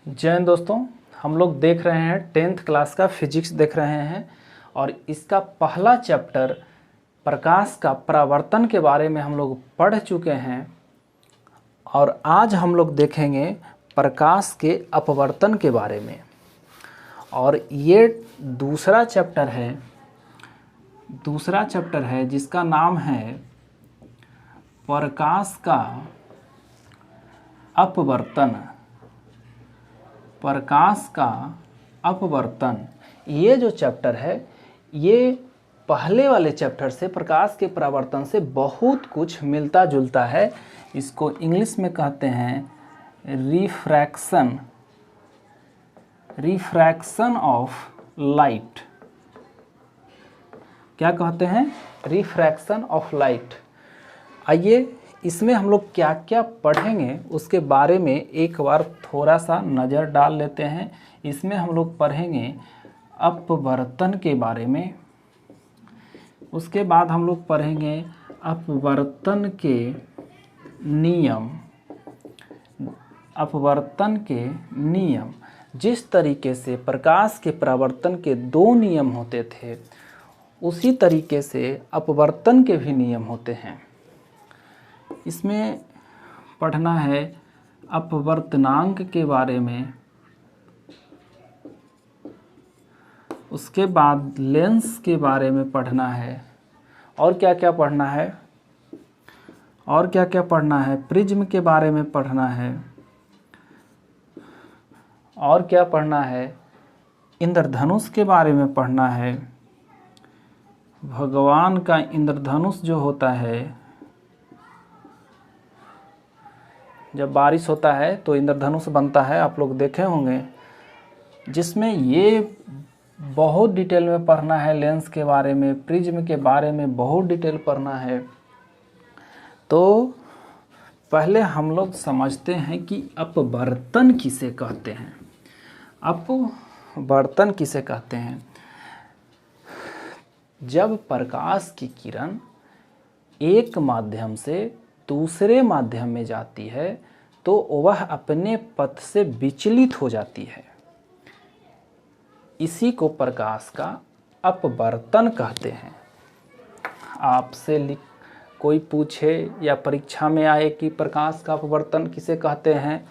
जय हिंद दोस्तों, हम लोग देख रहे हैं 10th क्लास का फिजिक्स देख रहे हैं और इसका पहला चैप्टर प्रकाश का परावर्तन के बारे में हम लोग पढ़ चुके हैं और आज हम लोग देखेंगे प्रकाश के अपवर्तन के बारे में। और ये दूसरा चैप्टर है जिसका नाम है प्रकाश का अपवर्तन। प्रकाश का अपवर्तन, ये जो चैप्टर है ये पहले वाले चैप्टर से प्रकाश के परावर्तन से बहुत कुछ मिलता जुलता है। इसको इंग्लिश में कहते हैं रिफ्रैक्शन ऑफ लाइट। क्या कहते हैं? Refraction of light. आइए इसमें हम लोग क्या क्या पढ़ेंगे उसके बारे में एक बार थोड़ा सा नज़र डाल लेते हैं। इसमें हम लोग पढ़ेंगे अपवर्तन के बारे में, उसके बाद हम लोग पढ़ेंगे अपवर्तन के नियम। जिस तरीके से प्रकाश के परावर्तन के दो नियम होते थे उसी तरीके से अपवर्तन के भी नियम होते हैं। इसमें पढ़ना है अपवर्तनांक के बारे में, उसके बाद लेंस के बारे में पढ़ना है। और क्या क्या पढ़ना है? प्रिज्म के बारे में पढ़ना है। और क्या पढ़ना है? इंद्रधनुष के बारे में पढ़ना है। भगवान का इंद्रधनुष जो होता है, जब बारिश होता है तो इंद्रधनुष बनता है, आप लोग देखे होंगे, जिसमें ये बहुत डिटेल में पढ़ना है। लेंस के बारे में, प्रिज्म के बारे में बहुत डिटेल पढ़ना है। तो पहले हम लोग समझते हैं कि अपवर्तन किसे कहते हैं। अपवर्तन किसे कहते हैं? जब प्रकाश की किरण एक माध्यम से दूसरे माध्यम में जाती है तो वह अपने पथ से विचलित हो जाती है। इसी को प्रकाश का अपवर्तन कहते हैं। आपसे कोई पूछे या परीक्षा में आए कि प्रकाश का अपवर्तन किसे कहते हैं,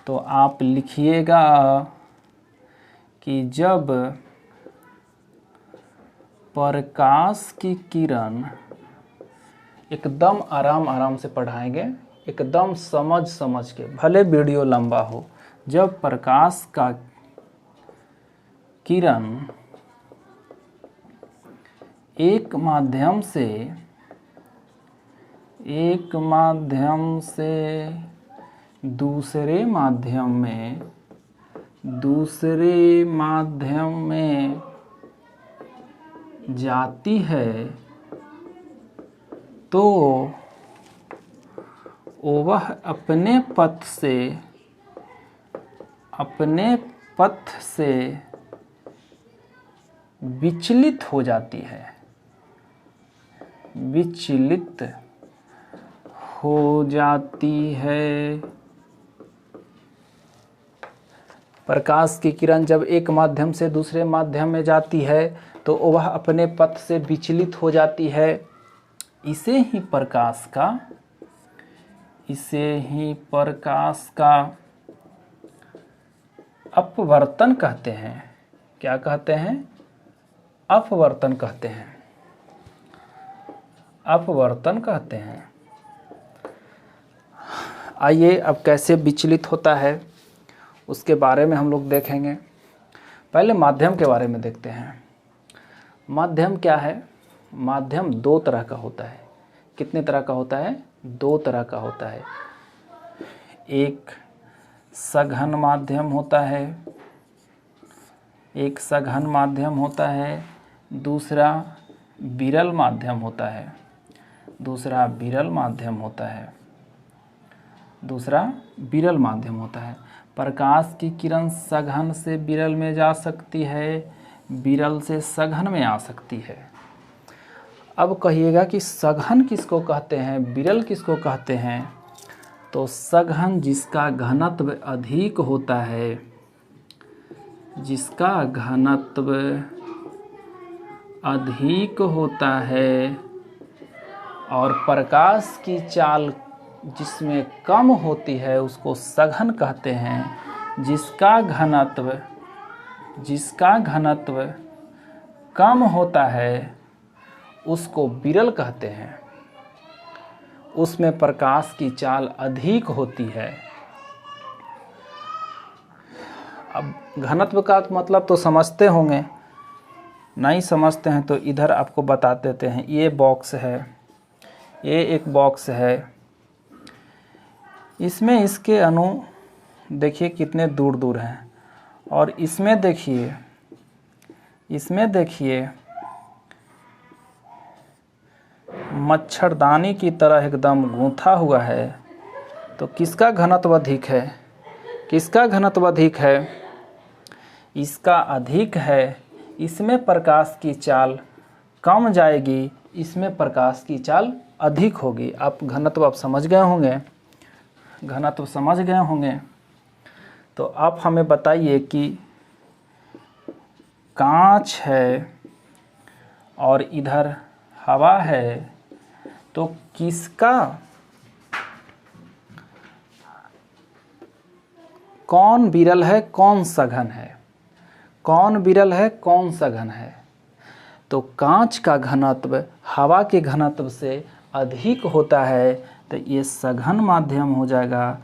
तो आप लिखिएगा कि जब प्रकाश की किरण, एकदम आराम से पढ़ाएंगे, एकदम समझ के, भले वीडियो लंबा हो। जब प्रकाश का किरण एक माध्यम से दूसरे माध्यम में जाती है तो वह अपने पथ से विचलित हो जाती है। प्रकाश की किरण जब एक माध्यम से दूसरे माध्यम में जाती है तो वह अपने पथ से विचलित हो जाती है। इसे ही प्रकाश का अपवर्तन कहते हैं। क्या कहते हैं? अपवर्तन कहते हैं। आइए अब कैसे विचलित होता है उसके बारे में हम लोग देखेंगे। पहले माध्यम के बारे में देखते हैं। माध्यम क्या है? माध्यम दो तरह का होता है। कितने तरह का होता है? दो तरह का होता है। एक सघन माध्यम होता है, दूसरा विरल माध्यम होता है। प्रकाश की किरण सघन से विरल में जा सकती है, विरल से सघन में आ सकती है। अब कहिएगा कि सघन किसको कहते हैं, विरल किसको कहते हैं? तो सघन जिसका घनत्व अधिक होता है जिसका घनत्व अधिक होता है और प्रकाश की चाल जिसमें कम होती है उसको सघन कहते हैं। जिसका घनत्व कम होता है उसको विरल कहते हैं, उसमें प्रकाश की चाल अधिक होती है। अब घनत्व का मतलब तो समझते होंगे, नहीं समझते हैं तो इधर आपको बता देते हैं। ये बॉक्स है, ये एक बॉक्स है, इसमें इसके अणु देखिए कितने दूर दूर हैं, और इसमें देखिए मच्छरदानी की तरह एकदम गूंथा हुआ है। तो किसका घनत्व अधिक है? इसका अधिक है। इसमें प्रकाश की चाल कम जाएगी, इसमें प्रकाश की चाल अधिक होगी। आप घनत्व समझ गए होंगे। तो आप हमें बताइए कि कांच है और इधर हवा है, तो किसका कौन विरल है कौन सघन है? तो कांच का घनत्व हवा के घनत्व से अधिक होता है, तो ये सघन माध्यम हो जाएगा,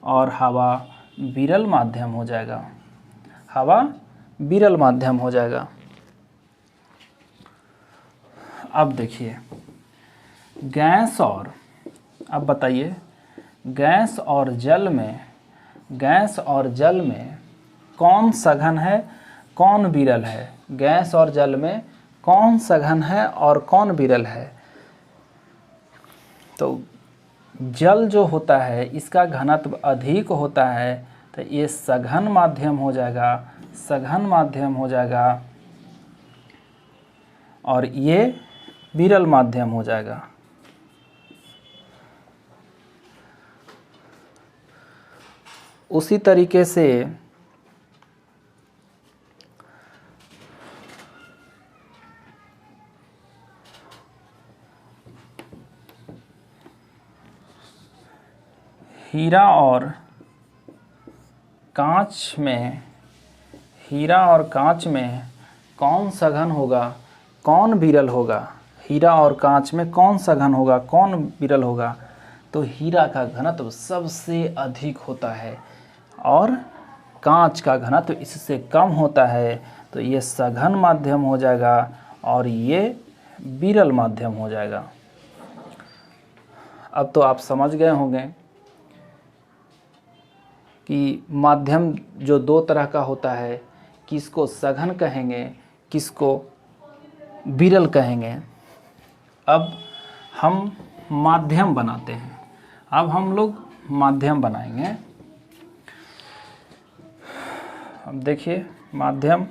और हवा विरल माध्यम हो जाएगा। अब देखिए अब बताइए गैस और जल में कौन सघन है कौन विरल है? गैस और जल में कौन सघन है और कौन विरल है? तो जल जो होता है इसका घनत्व अधिक होता है, तो ये सघन माध्यम हो जाएगा, और ये विरल माध्यम हो जाएगा। उसी तरीके से हीरा और कांच में कौन सघन होगा कौन विरल होगा? हीरा और कांच में कौन सघन होगा कौन विरल होगा? तो हीरा का घनत्व सबसे अधिक होता है और कांच का घनत्व इससे कम होता है, तो ये सघन माध्यम हो जाएगा और ये विरल माध्यम हो जाएगा। अब तो आप समझ गए होंगे कि माध्यम जो दो तरह का होता है, किसको सघन कहेंगे, किसको विरल कहेंगे। अब हम माध्यम बनाते हैं। अब हम लोग माध्यम बनाएंगे। अब देखिए माध्यम,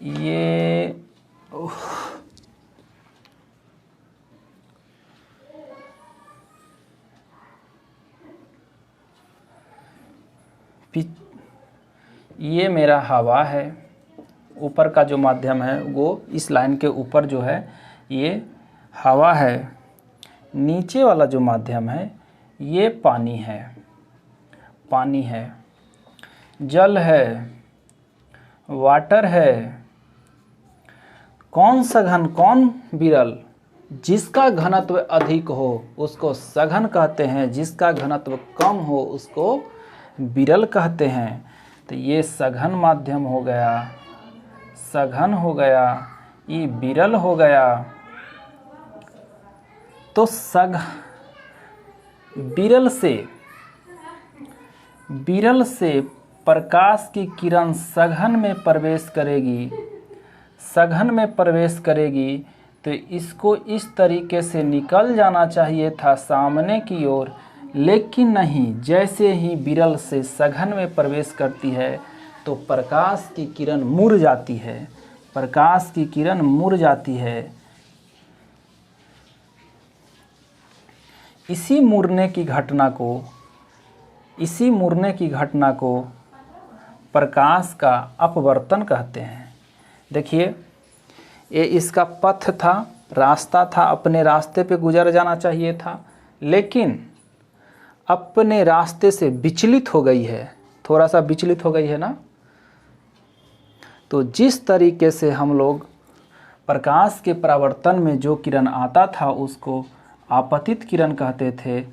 ये ये मेरा हवा है, ऊपर का जो माध्यम है वो इस लाइन के ऊपर जो है ये हवा है। नीचे वाला जो माध्यम है ये पानी है, जल है, वाटर है। कौन सघन कौन विरल? जिसका घनत्व अधिक हो उसको सघन कहते हैं, जिसका घनत्व कम हो उसको विरल कहते हैं। तो ये सघन माध्यम हो गया, ये विरल हो गया। तो विरल से प्रकाश की किरण सघन में प्रवेश करेगी, तो इसको इस तरीके से निकल जाना चाहिए था सामने की ओर, लेकिन नहीं। जैसे ही विरल से सघन में प्रवेश करती है तो प्रकाश की किरण मुड़ जाती है। इसी मुड़ने की घटना को इसी मुड़ने की घटना को प्रकाश का अपवर्तन कहते हैं। देखिए, ये इसका पथ था, रास्ता था, अपने रास्ते पे गुजर जाना चाहिए था, लेकिन अपने रास्ते से विचलित हो गई है, थोड़ा सा विचलित हो गई है ना। तो जिस तरीके से हम लोग प्रकाश के परावर्तन में जो किरण आता था उसको आपतित किरण कहते थे,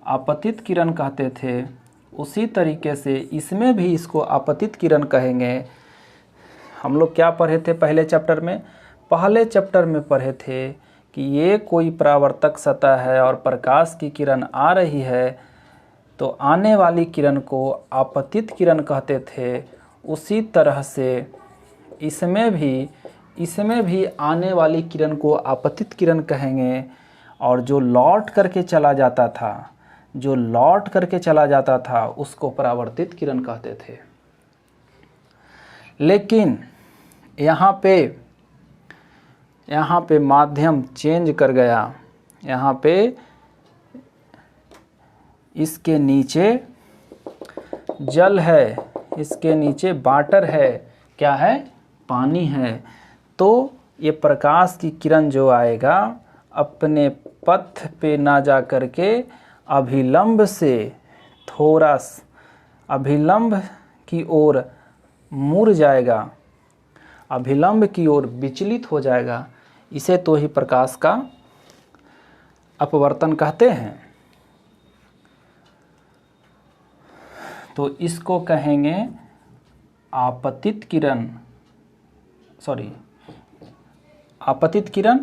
आपतित किरण कहते थे, उसी तरीके से इसमें भी इसको आपतित किरण कहेंगे। हम लोग क्या पढ़े थे पहले चैप्टर में? पहले चैप्टर में पढ़े थे कि ये कोई परावर्तक सतह है और प्रकाश की किरण आ रही है तो आने वाली किरण को आपतित किरण कहते थे। उसी तरह से इसमें भी आने वाली किरण को आपतित किरण कहेंगे, और जो लौट करके चला जाता था उसको परावर्तित किरण कहते थे। लेकिन यहाँ पे माध्यम चेंज कर गया। यहाँ पे इसके नीचे जल है, इसके नीचे वाटर है, क्या है? पानी है। तो ये प्रकाश की किरण जो आएगा अपने पथ पे ना जा करके अभिलंब से थोड़ा अभिलंब की ओर मुड़ जाएगा, अभिलंब की ओर विचलित हो जाएगा। इसे तो ही प्रकाश का अपवर्तन कहते हैं। तो इसको कहेंगे आपतित किरण, आपतित किरण,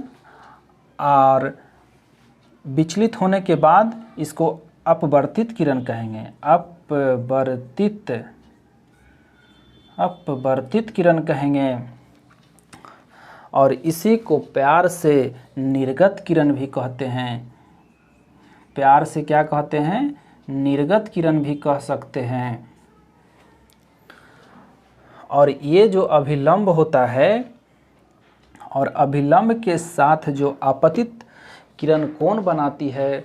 और विचलित होने के बाद इसको अपवर्तित किरण कहेंगे। अपवर्तित किरण कहेंगे। और इसी को प्यार से निर्गत किरण भी कहते हैं। प्यार से क्या कहते हैं? निर्गत किरण भी कह सकते हैं। और ये जो अभिलंब होता है और अभिलंब के साथ जो आपतित किरण कोण बनाती है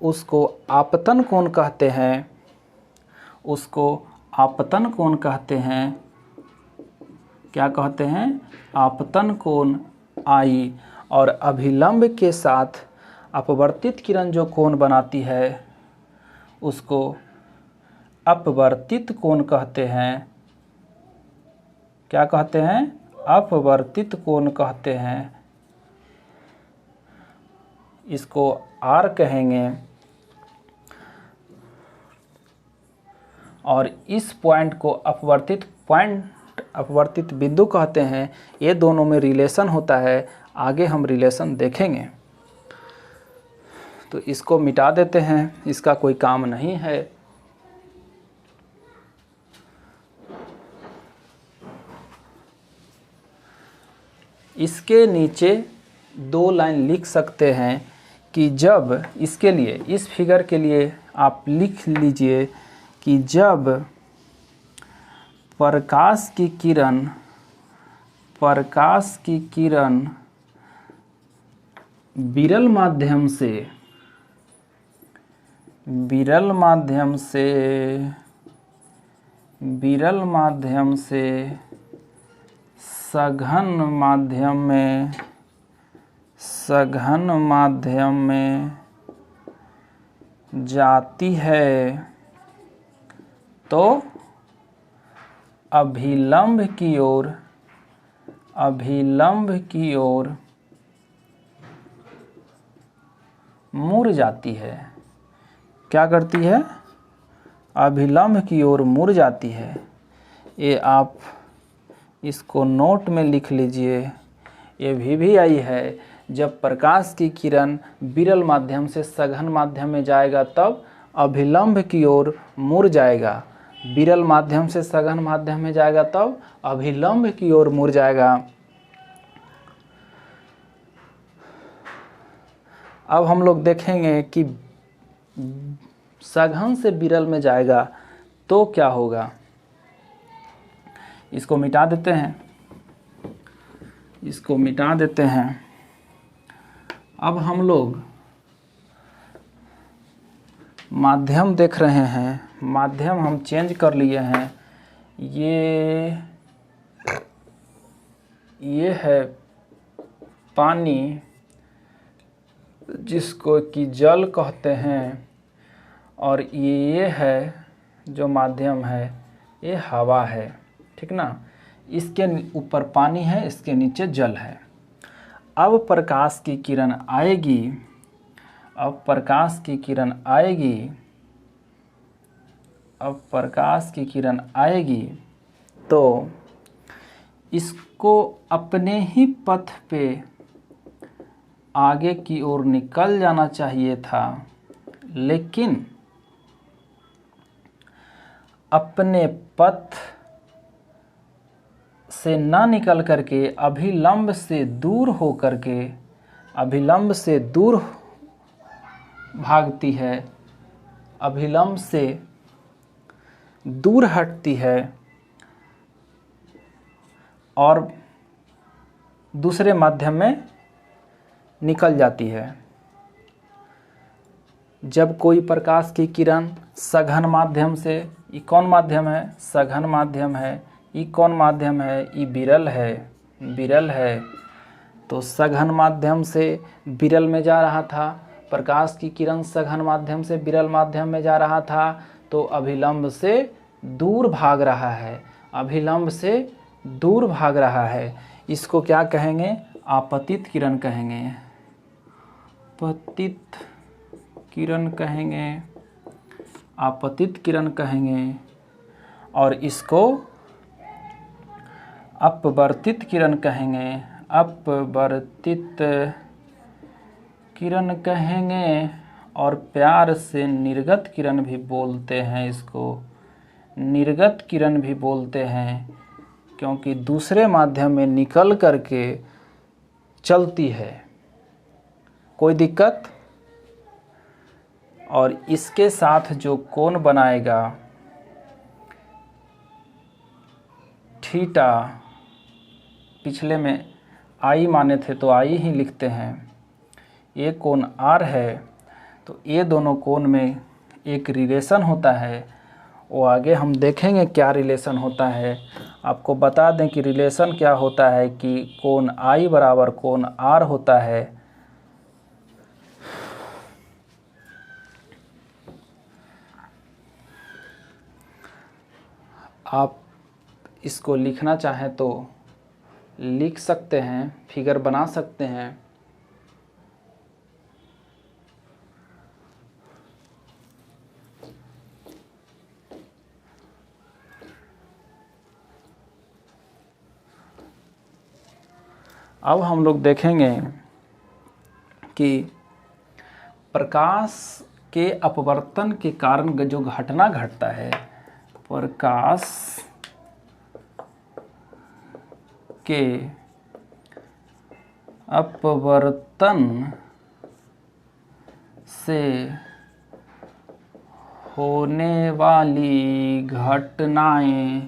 उसको आपतन कोण कहते हैं, उसको आपतन कोण कहते हैं। क्या कहते हैं? आपतन कोण आई। और अभिलंब के साथ अपवर्तित किरण जो कोण बनाती है उसको अपवर्तित कोण कहते हैं। क्या कहते हैं? अपवर्तित कोण कहते हैं। इसको आर कहेंगे। और इस पॉइंट को अपवर्तित बिंदु कहते हैं। ये दोनों में रिलेशन होता है, आगे हम रिलेशन देखेंगे। तो इसको मिटा देते हैं, इसका कोई काम नहीं है। इसके नीचे 2 लाइन लिख सकते हैं कि जब इसके लिए, इस फिगर के लिए आप लिख लीजिए कि जब प्रकाश की किरण विरल माध्यम से सघन माध्यम में जाती है तो अभिलंब की ओर मुड़ जाती है। क्या करती है? अभिलंब की ओर मुड़ जाती है। ये आप इसको नोट में लिख लीजिए। ये भी आई है, जब प्रकाश की किरण विरल माध्यम से सघन माध्यम में जाएगा तब अभिलंब की ओर मुड़ जाएगा। विरल माध्यम से सघन माध्यम में जाएगा तब अभिलंब की ओर मुड़ जाएगा। अब हम लोग देखेंगे कि सघन से विरल में जाएगा तो क्या होगा। इसको मिटा देते हैं। अब हम लोग माध्यम देख रहे हैं, माध्यम हम चेंज कर लिए हैं। ये है पानी, जिसको कि जल कहते हैं, और ये है जो माध्यम है, ये हवा है। ठीक ना। इसके ऊपर पानी है, इसके नीचे जल है। अब प्रकाश की किरण आएगी, अब प्रकाश की किरण आएगी, अब प्रकाश की किरण आएगी तो इसको अपने ही पथ पे आगे की ओर निकल जाना चाहिए था, लेकिन अपने पथ से ना निकल करके अभिलंब से दूर हो करके, अभिलंब से दूर भागती है, अभिलंब से दूर हटती है और दूसरे माध्यम में निकल जाती है। जब कोई प्रकाश की किरण सघन माध्यम से, ये कौन माध्यम है? सघन माध्यम है। ये कौन माध्यम है? ये विरल है, विरल है। तो सघन माध्यम से विरल में जा रहा था, प्रकाश की किरण सघन माध्यम से विरल माध्यम में जा रहा था, तो अभिलंब से दूर भाग रहा है, अभिलंब से दूर भाग रहा है। इसको क्या कहेंगे? आपतित किरण कहेंगे, आपतित किरण कहेंगे, आपतित किरण कहेंगे। और इसको अपवर्तित किरण कहेंगे, अपवर्तित किरण कहेंगे। और प्यार से निर्गत किरण भी बोलते हैं, इसको निर्गत किरण भी बोलते हैं, क्योंकि दूसरे माध्यम में निकल करके चलती है। कोई दिक्कत? और इसके साथ जो कोण बनाएगा थीटा, पिछले में आई माने थे तो आई ही लिखते हैं, ये कोण आर है, तो ये दोनों कोण में एक रिलेशन होता है। वो आगे हम देखेंगे क्या रिलेशन होता है। आपको बता दें कि रिलेशन क्या होता है कि कोण आई बराबर कोण आर होता है। आप इसको लिखना चाहें तो लिख सकते हैं, फिगर बना सकते हैं। अब हम लोग देखेंगे कि प्रकाश के अपवर्तन के कारण जो घटना घटता है, प्रकाश के अपवर्तन से होने वाली घटनाएं,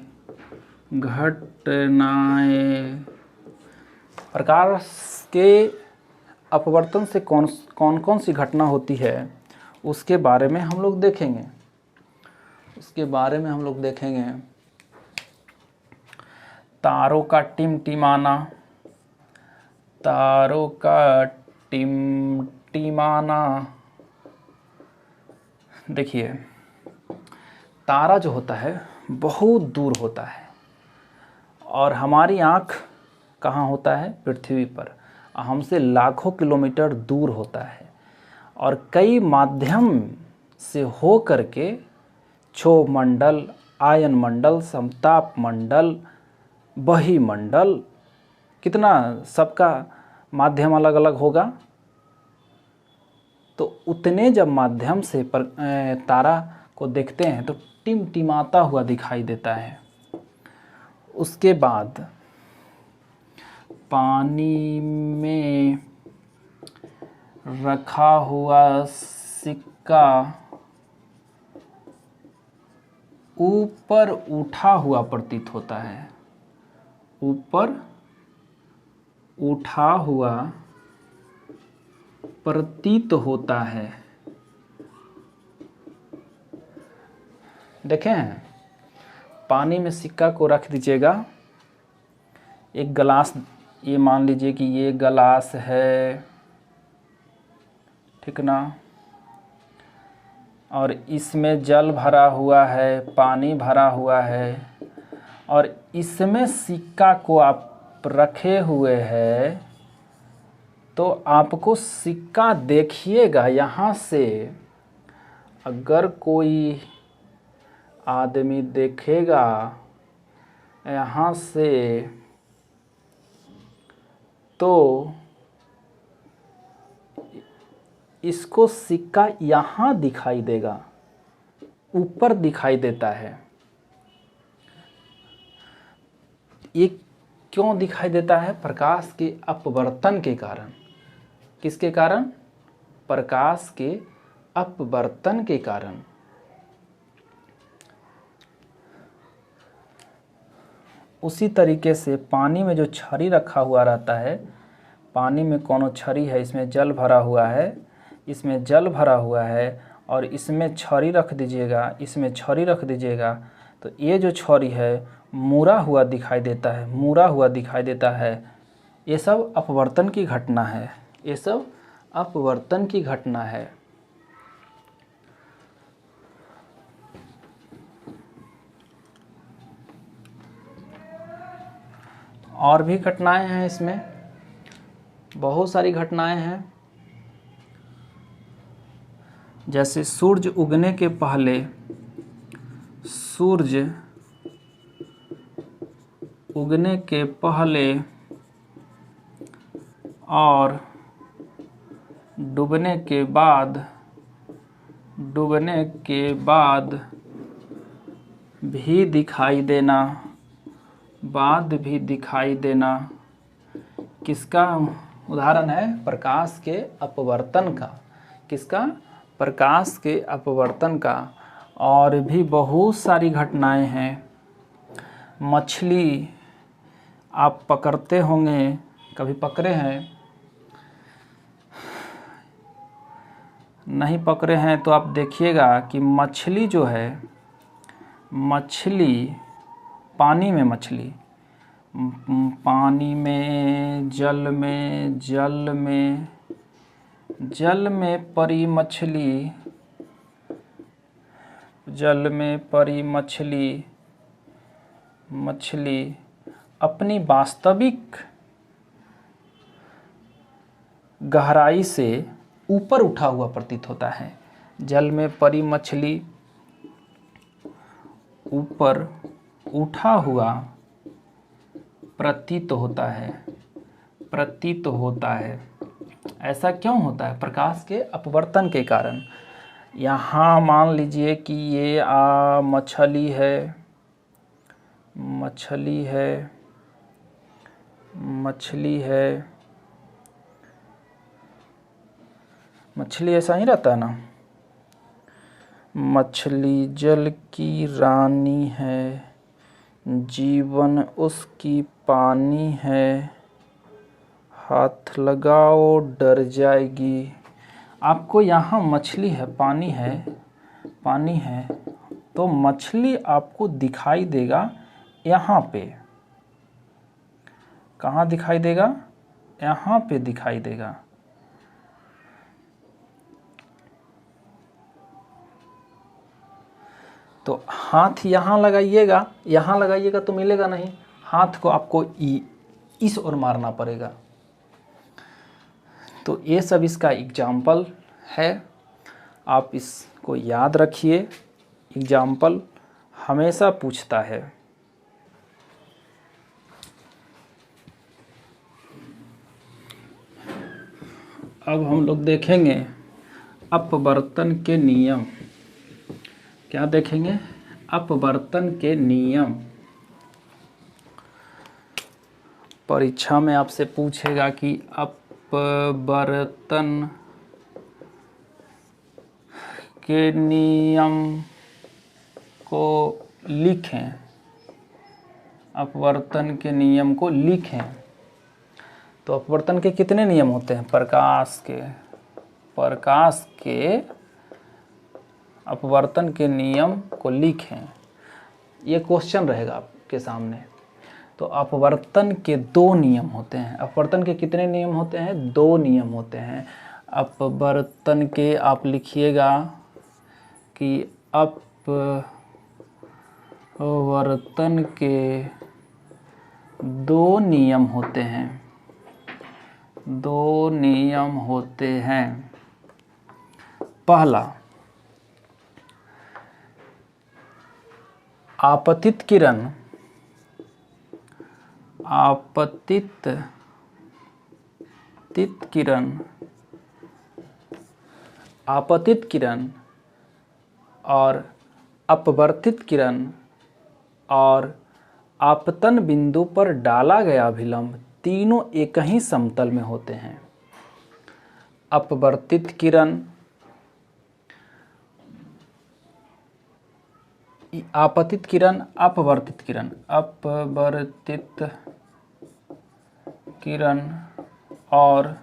प्रकाश के अपवर्तन से कौन कौन सी घटना होती है, उसके बारे में हम लोग देखेंगे। उसके बारे में हम लोग देखेंगे। तारों का टिमटिमाना, तारों का टिमटिमाना। देखिए, तारा जो होता है बहुत दूर होता है, और हमारी आँख कहाँ होता है? पृथ्वी पर। हमसे लाखों किलोमीटर दूर होता है, और कई माध्यम से हो करके क्षोभ मंडल, आयन मंडल, समताप मंडल, बही मंडल, कितना सबका माध्यम अलग अलग होगा। तो उतने जब माध्यम से तारा को देखते हैं तो टिमटिमाता हुआ दिखाई देता है। उसके बाद पानी में रखा हुआ सिक्का ऊपर उठा हुआ प्रतीत होता है, ऊपर उठा हुआ प्रतीत होता है। देखे हैं, पानी में सिक्का को रख दीजिएगा। एक गिलास, ये मान लीजिए कि ये गिलास है, ठीक ना, और इसमें जल भरा हुआ है, पानी भरा हुआ है, और इसमें सिक्का को आप रखे हुए हैं। तो आपको सिक्का देखिएगा, यहाँ से अगर कोई आदमी देखेगा यहाँ से, तो इसको सिक्का यहाँ दिखाई देगा, ऊपर दिखाई देता है। ये क्यों दिखाई देता है? प्रकाश के अपवर्तन के कारण। किसके कारण? प्रकाश के अपवर्तन के कारण। उसी तरीके से पानी में जो छड़ी रखा हुआ रहता है, पानी में कोनो छड़ी है, इसमें जल भरा हुआ है, इसमें जल भरा हुआ है, और इसमें छड़ी रख दीजिएगा, इसमें छड़ी रख दीजिएगा, तो ये जो छड़ी है मुड़ा हुआ दिखाई देता है, मुड़ा हुआ दिखाई देता है। ये सब अपवर्तन की घटना है, ये सब अपवर्तन की घटना है। और भी घटनाएं हैं इसमें, बहुत सारी घटनाएं हैं। जैसे सूरज उगने के पहले, सूरज उगने के पहले और डूबने के बाद, डूबने के बाद भी दिखाई देना, बाद भी दिखाई देना, किसका उदाहरण है? प्रकाश के अपवर्तन का। किसका? प्रकाश के अपवर्तन का। और भी बहुत सारी घटनाएं हैं। मछली आप पकड़ते होंगे, कभी पकड़े हैं? नहीं पकड़े हैं तो आप देखिएगा कि मछली जो है, मछली पानी में, मछली पानी में, जल में, जल में, जल में पड़ी मछली, जल में पड़ी मछली, मछली अपनी वास्तविक गहराई से ऊपर उठा हुआ प्रतीत होता है। जल में पड़ी मछली ऊपर उठा हुआ प्रतीत होता है, प्रतीत होता है। ऐसा क्यों होता है? प्रकाश के अपवर्तन के कारण। यहाँ मान लीजिए कि ये मछली है, मछली है, मछली है, मछली ऐसा ही रहता है ना। मछली जल की रानी है, जीवन उसकी पानी है, हाथ लगाओ डर जाएगी। आपको यहाँ मछली है, पानी है, पानी है, तो मछली आपको दिखाई देगा यहाँ पे। कहाँ दिखाई देगा? यहाँ पे दिखाई देगा। तो हाथ यहाँ लगाइएगा, यहाँ लगाइएगा तो मिलेगा नहीं, हाथ को आपको इस ओर मारना पड़ेगा। तो ये सब इसका एग्जाम्पल है, आप इसको याद रखिए। एग्जाम्पल हमेशा पूछता है। अब हम लोग देखेंगे अपवर्तन के नियम। क्या देखेंगे? अपवर्तन के नियम। परीक्षा में आपसे पूछेगा कि अपवर्तन के नियम को लिखें, अपवर्तन के नियम को लिखें। तो अपवर्तन के कितने नियम होते हैं? प्रकाश के अपवर्तन के नियम को लिखें। ये क्वेश्चन रहेगा आपके सामने। तो अपवर्तन के दो नियम होते हैं। अपवर्तन के कितने नियम होते हैं? दो नियम होते हैं। अपवर्तन के आप लिखिएगा कि अपवर्तन के दो नियम होते हैं। दो नियम होते हैं। पहला, आपतित किरण और अपवर्तित किरण और आपतन बिंदु पर डाला गया अभिलंब तीनों एक ही समतल में होते हैं। अपवर्तित किरण, आपतित किरण, अपवर्तित किरण, अपवर्तित किरण और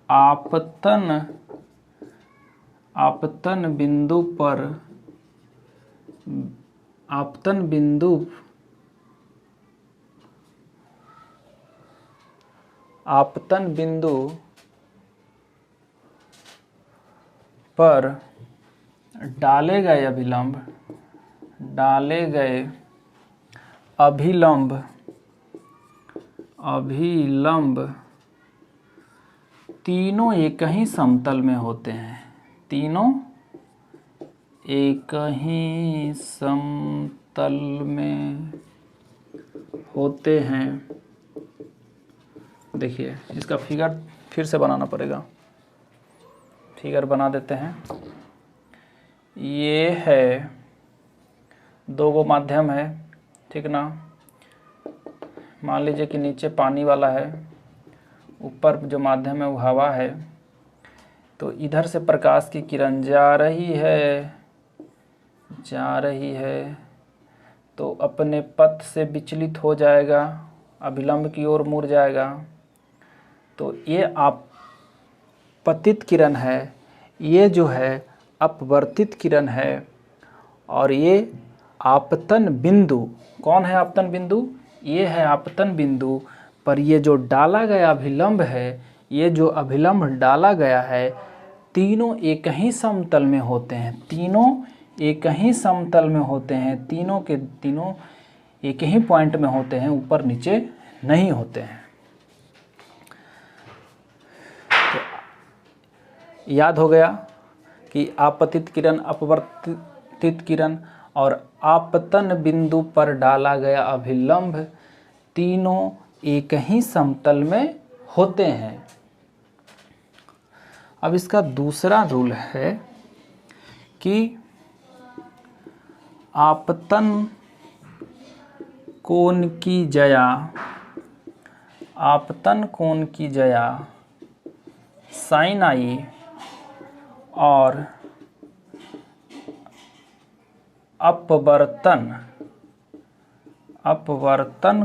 आपतन बिंदु पर डाले गए अभिलंब तीनों एक ही समतल में होते हैं। तीनों एक ही समतल में होते हैं। देखिए, इसका फिगर फिर से बनाना पड़ेगा। फिगर बना देते हैं। ये है, दो गो माध्यम है, ठीक ना। मान लीजिए कि नीचे पानी वाला है, ऊपर जो माध्यम है वो हवा है। तो इधर से प्रकाश की किरण जा रही है तो अपने पथ से विचलित हो जाएगा, अभिलंब की ओर मुड़ जाएगा। तो ये आपतित किरण है, ये जो है अपवर्तित किरण है। और ये आपतन बिंदु, कौन है आपतन बिंदु? ये है आपतन बिंदु। पर ये जो डाला गया अभिलंब है, ये जो अभिलंब डाला गया है, तीनों एक ही समतल में होते हैं। तीनों एक ही समतल में होते हैं। तीनों के तीनों एक ही पॉइंट में होते हैं, ऊपर नीचे नहीं होते हैं। तो याद हो गया कि आपतित किरण, अपवर्तित किरण और आपतन बिंदु पर डाला गया अभिलंब तीनों एक ही समतल में होते हैं। अब इसका दूसरा रूल है कि आपतन कोण की जया साइन आई और अपवर्तन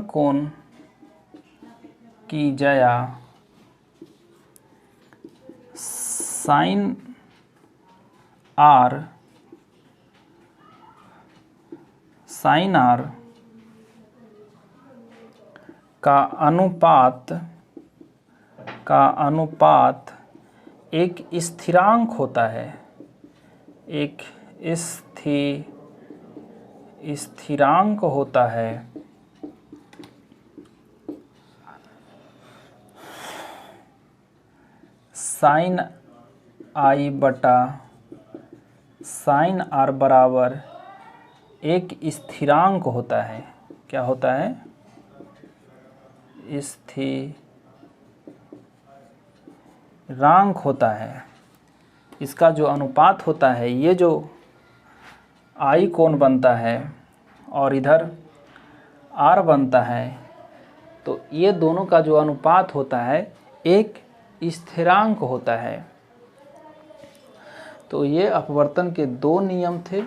कोण की जया साइन आर का अनुपात एक स्थिरांक होता है। एक स्थिरांक होता है। साइन आई बटा साइन आर बराबर एक स्थिरांक होता है। क्या होता है? स्थिरांक होता है। इसका जो अनुपात होता है, ये जो आई कोण बनता है और इधर आर बनता है, तो ये दोनों का जो अनुपात होता है एक स्थिरांक होता है। तो ये अपवर्तन के दो नियम थे।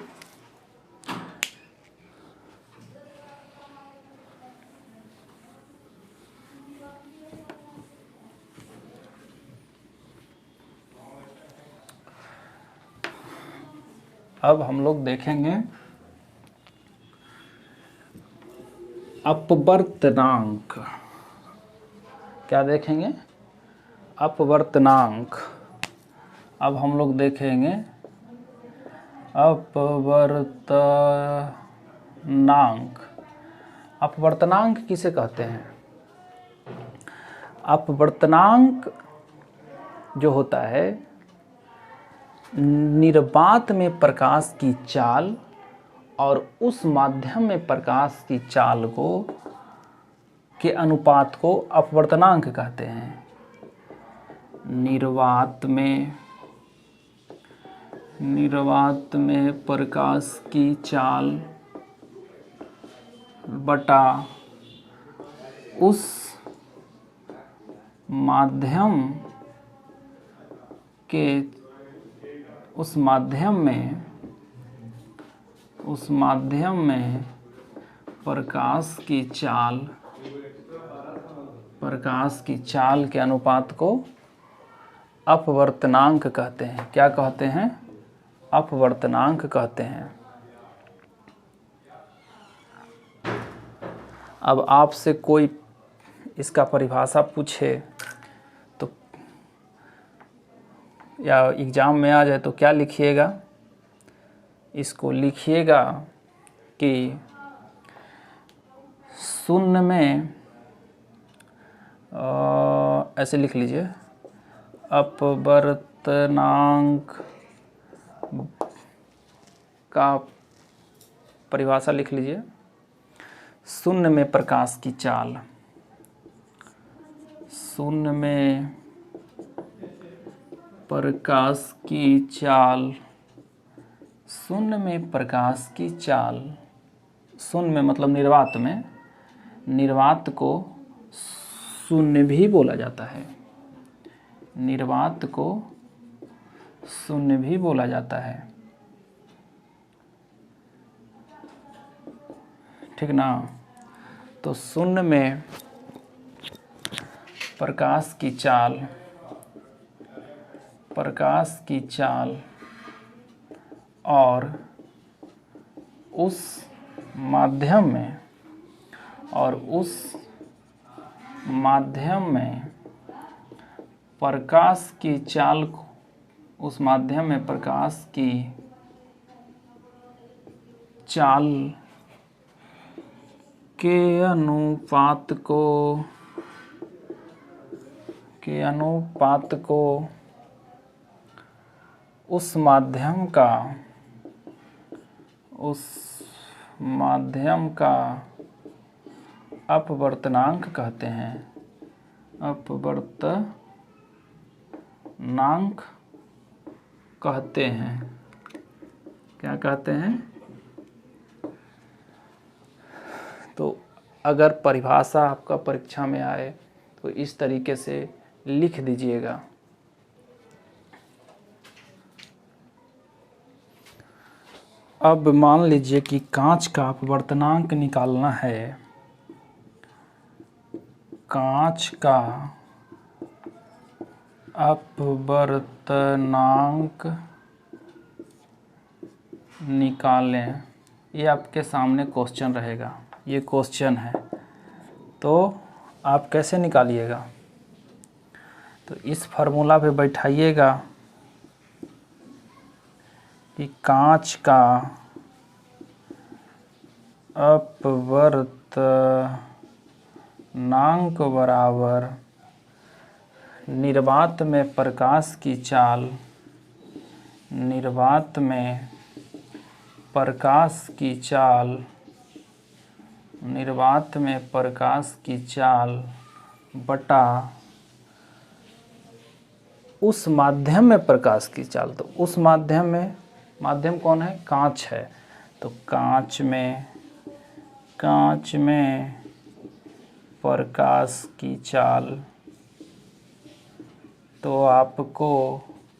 अब हम लोग देखेंगे अपवर्तनांक। क्या देखेंगे? अपवर्तनांक। अब हम लोग देखेंगे अपवर्तनांक। अपवर्तनांक किसे कहते हैं? अपवर्तनांक जो होता है निर्वात में प्रकाश की चाल और उस माध्यम में प्रकाश की चाल को के अनुपात को अपवर्तनांक कहते हैं। निर्वात में प्रकाश की चाल बटा उस माध्यम में प्रकाश की चाल के अनुपात को अपवर्तनांक कहते हैं। क्या कहते हैं? अपवर्तनांक कहते हैं। अब आपसे कोई इसका परिभाषा पूछे तो या एग्जाम में आ जाए तो क्या लिखिएगा? इसको लिखिएगा कि शून्य में ऐसे लिख लीजिए, अपवर्तनांक का परिभाषा लिख लीजिए। शून्य में प्रकाश की चाल, शून्य में प्रकाश की चाल, शून्य में प्रकाश की चाल, शून्य में मतलब निर्वात में, निर्वात को शून्य भी बोला जाता है, निर्वात को शून्य भी बोला जाता है, ठीक ना। तो शून्य में प्रकाश की चाल और उस माध्यम में प्रकाश की चाल को, उस माध्यम में प्रकाश की चाल के अनुपात को उस माध्यम का अपवर्तनांक कहते हैं। अपवर्तनांक कहते हैं। क्या कहते हैं? तो अगर परिभाषा आपका परीक्षा में आए तो इस तरीके से लिख दीजिएगा। अब मान लीजिए कि कांच का अपवर्तनांक निकालना है। कांच का अपवर्तनांक निकालें। ये आपके सामने क्वेश्चन रहेगा, ये क्वेश्चन है, तो आप कैसे निकालिएगा? तो इस फार्मूला पे बैठाइएगा कि कांच का अपवर्तनांक बराबर निर्वात में प्रकाश की चाल, निर्वात में प्रकाश की चाल, निर्वात में प्रकाश की चाल बटा उस माध्यम में प्रकाश की चाल। तो उस माध्यम में, माध्यम कौन है? कांच है। तो कांच में प्रकाश की चाल, तो आपको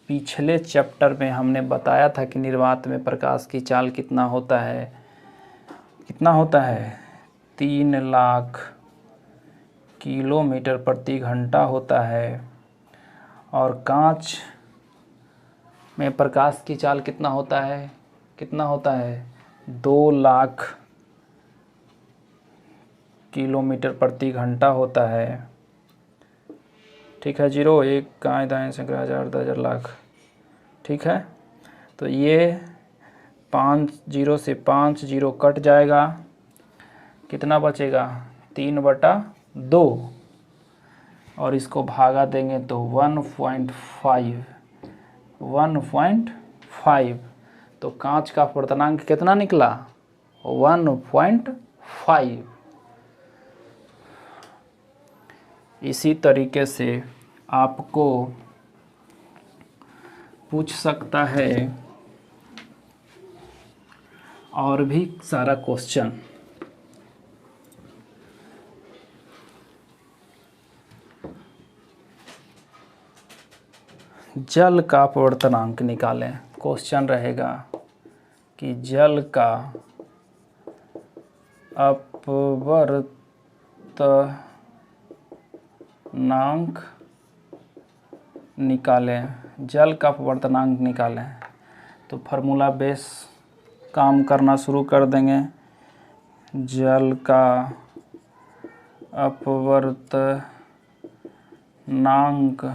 पिछले चैप्टर में हमने बताया था कि निर्वात में प्रकाश की चाल कितना होता है? 3 लाख किलोमीटर प्रति घंटा होता है। और कांच में प्रकाश की चाल कितना होता है? कितना होता है 2 लाख किलोमीटर प्रति घंटा होता है। ठीक है, 0 1 गाय दाएँ सैकड़े हज़ार 10,000 लाख। ठीक है, तो ये 5 0 से 5 0 कट जाएगा, कितना बचेगा 3/2 और इसको भागा देंगे तो 1.5 तो कांच का अपवर्तनांक कितना निकला 1.5। इसी तरीके से आपको पूछ सकता है और भी सारा क्वेश्चन। जल का अपवर्तनांक निकालें। क्वेश्चन रहेगा कि जल का अपवर्तनांक निकालें। जल का अपवर्तनांक निकालें तो फार्मूला बेस काम करना शुरू कर देंगे। जल का अपवर्तनांक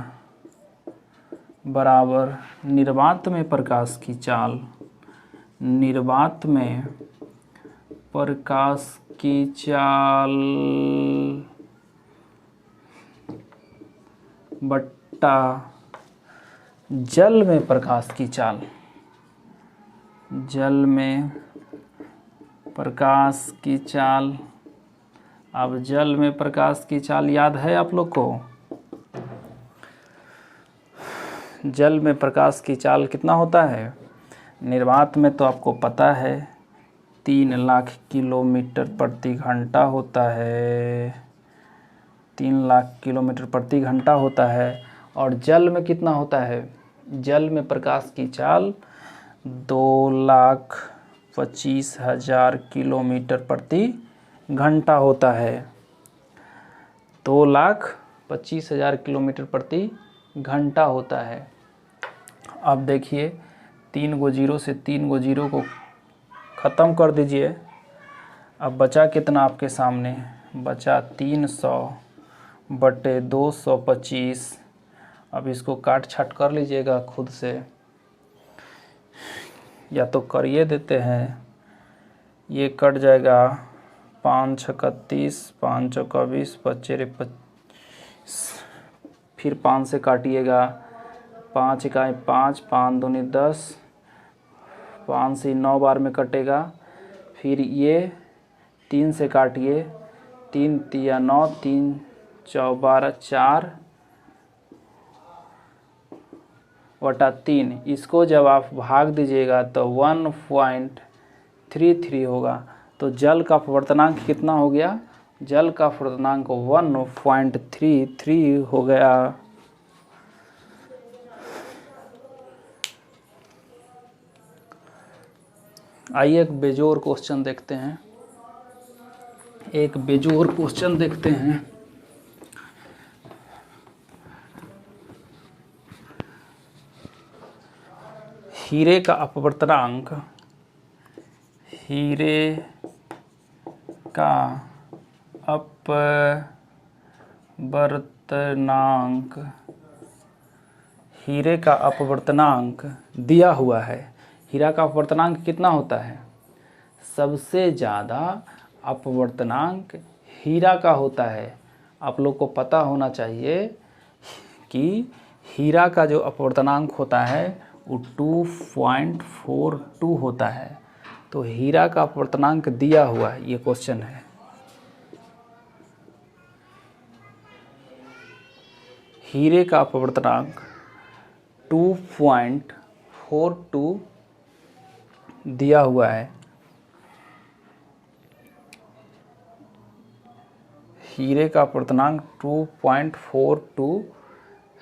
बराबर निर्वात में प्रकाश की चाल, निर्वात में प्रकाश की चाल बट्टा जल में प्रकाश की चाल, जल में प्रकाश की चाल। अब जल में प्रकाश की चाल याद है आप लोग को? जल में प्रकाश की चाल कितना होता है? निर्वात में तो आपको पता है 3 लाख किलोमीटर प्रति घंटा होता है, 3 लाख किलोमीटर प्रति घंटा होता है। और जल में कितना होता है? जल में प्रकाश की चाल 2,25,000 किलोमीटर प्रति घंटा होता है, 2,25,000 किलोमीटर प्रति घंटा होता है। अब देखिए 3 गो 0 से 3 गो 0 को ख़त्म कर दीजिए। अब बचा कितना आपके सामने? बचा 300/225। अब इसको काट छाट कर लीजिएगा खुद से, या तो करिए देते हैं। ये कट जाएगा 5 × 31, 5 × 20, 25, फिर 5 से काटिएगा, 5 × 5, 5 दूनी 10, 5 से 9 बार में कटेगा। फिर ये 3 से काटिए, 3 तिया 9, 3 चौ 12, 4/3। इसको जब आप भाग दीजिएगा तो 1.33 होगा। तो जल का अपवर्तनांक कितना हो गया? जल का अपवर्तनांक 1.33 हो गया। आइए एक बेजोड़ क्वेश्चन देखते हैं। एक बेजोड़ क्वेश्चन देखते हैं। हीरे का अपवर्तनांक, हीरे का अपवर्तनांक, हीरे का अपवर्तनांक दिया हुआ है। हीरा का अपवर्तनांक कितना होता है? सबसे ज़्यादा अपवर्तनांक हीरा का होता है। आप लोग को पता होना चाहिए कि हीरा का जो अपवर्तनांक होता है वो 2.42 होता है। तो हीरा का अपवर्तनांक दिया हुआ है, ये क्वेश्चन है। हीरे का अपवर्तनांक 2.42 दिया हुआ है। हीरे का अपवर्तनांक 2.42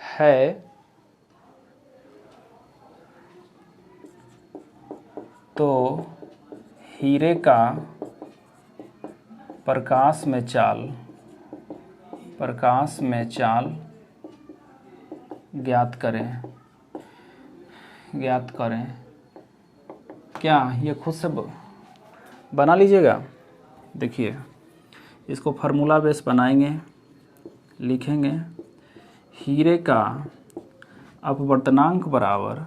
है। तो हीरे का प्रकाश में चाल, प्रकाश में चाल ज्ञात करें, ज्ञात करें। क्या ये खुद से बना लीजिएगा। देखिए इसको फार्मूला बेस बनाएंगे, लिखेंगे हीरे का अपवर्तनांक बराबर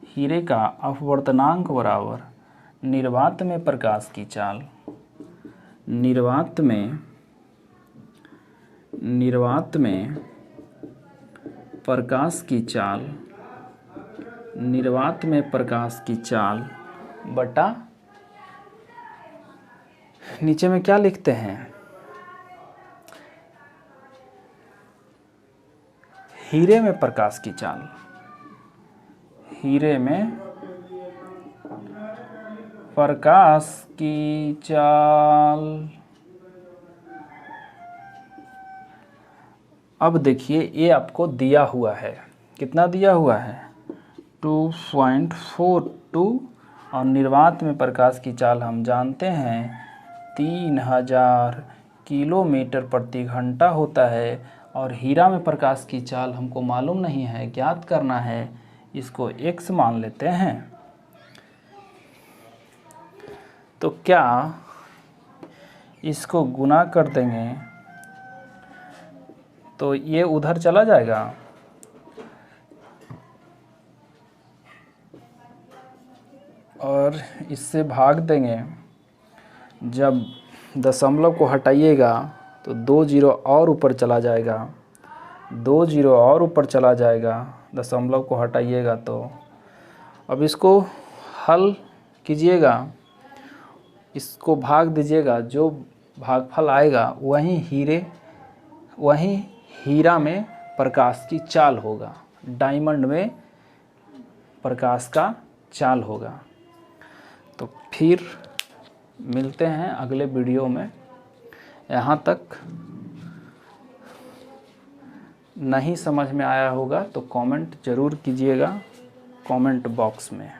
हीरे का अपवर्तनांक बराबर निर्वात में प्रकाश की चाल, निर्वात में प्रकाश की चाल, निर्वात में प्रकाश की चाल बटा नीचे में क्या लिखते हैं, हीरे में प्रकाश की चाल, हीरे में प्रकाश की चाल। अब देखिए ये आपको दिया हुआ है, कितना दिया हुआ है 2.42 और निर्वात में प्रकाश की चाल हम जानते हैं 3000 किलोमीटर प्रति घंटा होता है, और हीरा में प्रकाश की चाल हमको मालूम नहीं है, ज्ञात करना है, इसको x मान लेते हैं। तो क्या इसको गुना कर देंगे तो ये उधर चला जाएगा, और इससे भाग देंगे। जब दशमलव को हटाइएगा तो 2 जीरो और ऊपर चला जाएगा, 2 जीरो और ऊपर चला जाएगा, दशमलव को हटाइएगा तो। अब इसको हल कीजिएगा, इसको भाग दीजिएगा, जो भागफल आएगा वहीं हीरा में प्रकाश की चाल होगा, डायमंड में प्रकाश का चाल होगा। तो फिर मिलते हैं अगले वीडियो में। यहाँ तक नहीं समझ में आया होगा तो कमेंट ज़रूर कीजिएगा कमेंट बॉक्स में।